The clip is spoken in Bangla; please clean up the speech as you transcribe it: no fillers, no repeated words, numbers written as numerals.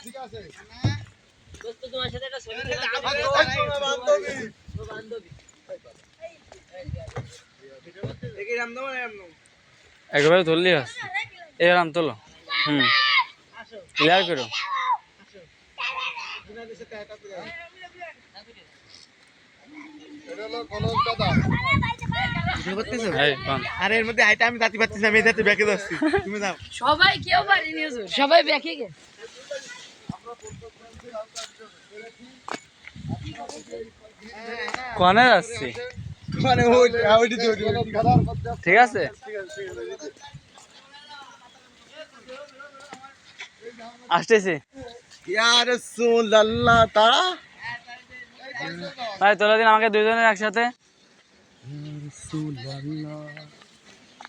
ঠিক আছে দোস্ত তোমার সাথে একটা ছবি বান্ধবী একবারে ধরলি আছে এরাম তোলো ক্লিয়ার করো আরে এর মধ্যে হাইটা আমি দাঁতি পাচ্ছি না, আমি দাঁতি ব্যাকে যাচ্ছি, তুমি যাও। সবাই কেউ পারেনি সবাই ব্যাকে গে কনে যাচ্ছি মানে ঠিক আছে আসতেছি ইয়া রাসূলুল্লাহ তারা ভাই তোলা দিন আমাকে দুইজনের একসাথে রাসূলুল্লাহ